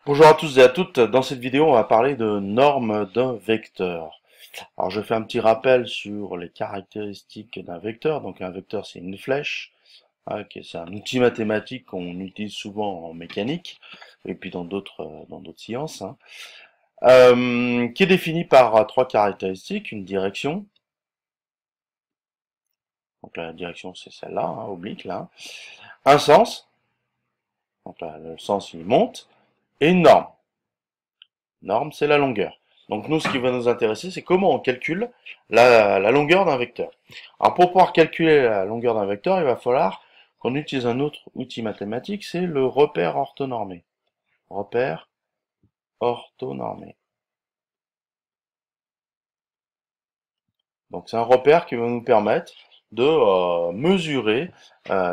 Bonjour à tous et à toutes, dans cette vidéo on va parler de normes d'un vecteur. Alors je fais un petit rappel sur les caractéristiques d'un vecteur. Donc un vecteur c'est une flèche, c'est un outil mathématique qu'on utilise souvent en mécanique et puis dans d'autres sciences, qui est défini par trois caractéristiques: une direction, donc la direction c'est celle-là, oblique là, un sens, donc là le sens il monte, et une norme. Norme, c'est la longueur. Donc nous, ce qui va nous intéresser, c'est comment on calcule la longueur d'un vecteur. Alors pour pouvoir calculer la longueur d'un vecteur, il va falloir qu'on utilise un autre outil mathématique, c'est le repère orthonormé. Repère orthonormé. Donc c'est un repère qui va nous permettre de mesurer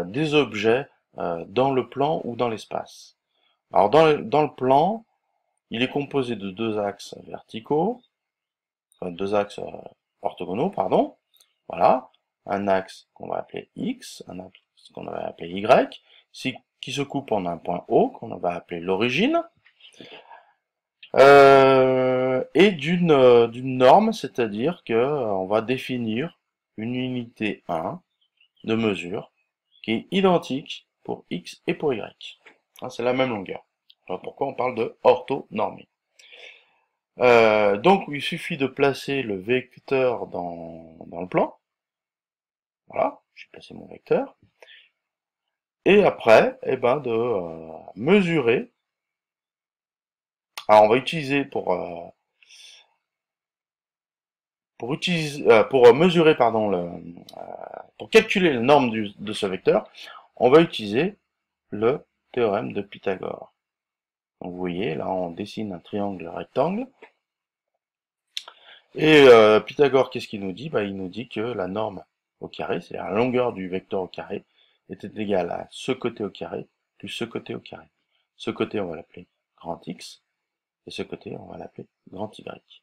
des objets dans le plan ou dans l'espace. Alors dans le plan, il est composé de deux axes verticaux, enfin deux axes orthogonaux, pardon. Voilà, un axe qu'on va appeler X, un axe qu'on va appeler Y, qui se coupe en un point O, qu'on va appeler l'origine, et d'une norme, c'est-à-dire que on va définir une unité 1 de mesure qui est identique pour X et pour Y. C'est la même longueur. Alors pourquoi on parle de orthonormé? Donc il suffit de placer le vecteur dans le plan. Voilà, j'ai placé mon vecteur. Et après, eh ben, de mesurer. Alors, on va utiliser pour mesurer, pardon, pour calculer la norme de ce vecteur, on va utiliser le théorème de Pythagore. Donc, vous voyez, là, on dessine un triangle rectangle. Et Pythagore, qu'est-ce qu'il nous dit? Il nous dit que la norme au carré, c'est-à-dire la longueur du vecteur au carré, était égale à ce côté au carré plus ce côté au carré. Ce côté, on va l'appeler grand X, et ce côté, on va l'appeler grand Y.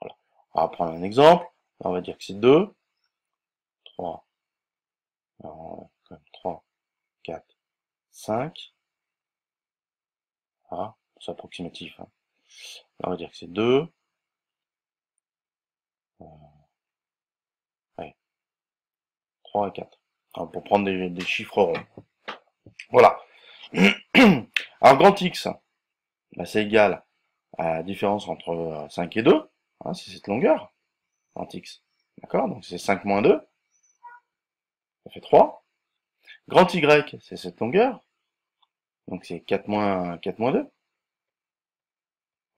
Voilà. On va prendre un exemple. On va dire que c'est 2, 3, 3, 4, 5. Voilà, c'est approximatif. On va dire que c'est 2, ouais, 3 et 4. Alors, pour prendre des chiffres ronds. Voilà. Alors, grand X, c'est égal à la différence entre 5 et 2. C'est cette longueur, grand X. D'accord? Donc, c'est 5 moins 2, ça fait 3. Grand Y, c'est cette longueur. Donc, c'est 4 moins 2.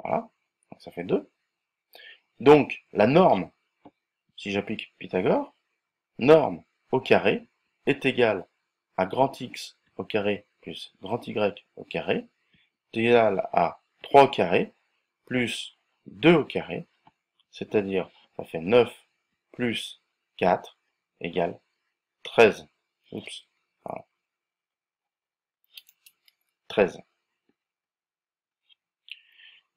Voilà. Donc, ça fait 2. Donc, la norme, si j'applique Pythagore, norme au carré est égale à grand X au carré plus grand Y au carré est égal à 3 au carré plus 2 au carré, c'est-à-dire ça fait 9 plus 4 égale 13. Oups, voilà, 13.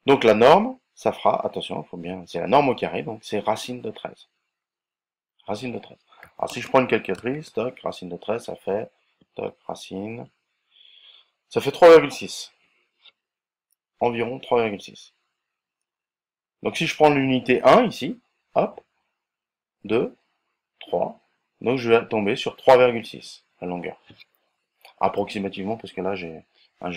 Donc la norme, ça fera, attention, il faut bien, c'est la norme au carré, donc c'est racine de 13. Racine de 13. Alors si je prends une calculatrice, toc, racine de 13, ça fait, toc, racine, ça fait 3,6. Environ 3,6. Donc si je prends l'unité 1 ici, hop, 2, 3, donc je vais tomber sur 3,6, la longueur. Approximativement, parce que là j'ai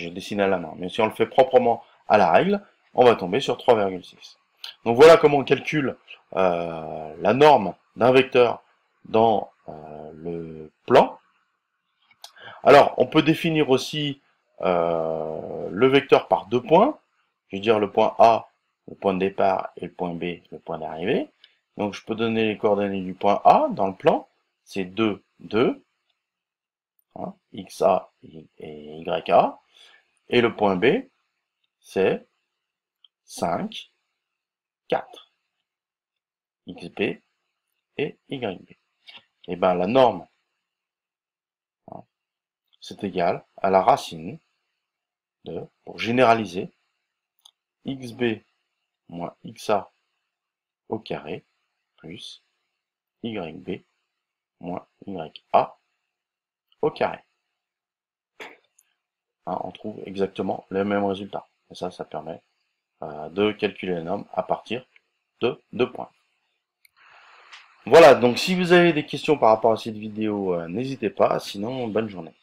dessiné à la main. Mais si on le fait proprement à la règle, on va tomber sur 3,6. Donc voilà comment on calcule la norme d'un vecteur dans le plan. Alors, on peut définir aussi le vecteur par deux points. Je veux dire le point A, le point de départ, et le point B, le point d'arrivée. Donc, je peux donner les coordonnées du point A dans le plan. C'est 2, 2, XA et YA. Et le point B, c'est 5, 4, XB et YB. Et bien, la norme, c'est égal à la racine de, pour généraliser, XB moins XA au carré plus YB moins YA au carré. On trouve exactement le même résultat. Et ça permet de calculer la norme à partir de 2 points. Voilà, donc si vous avez des questions par rapport à cette vidéo, n'hésitez pas, sinon bonne journée.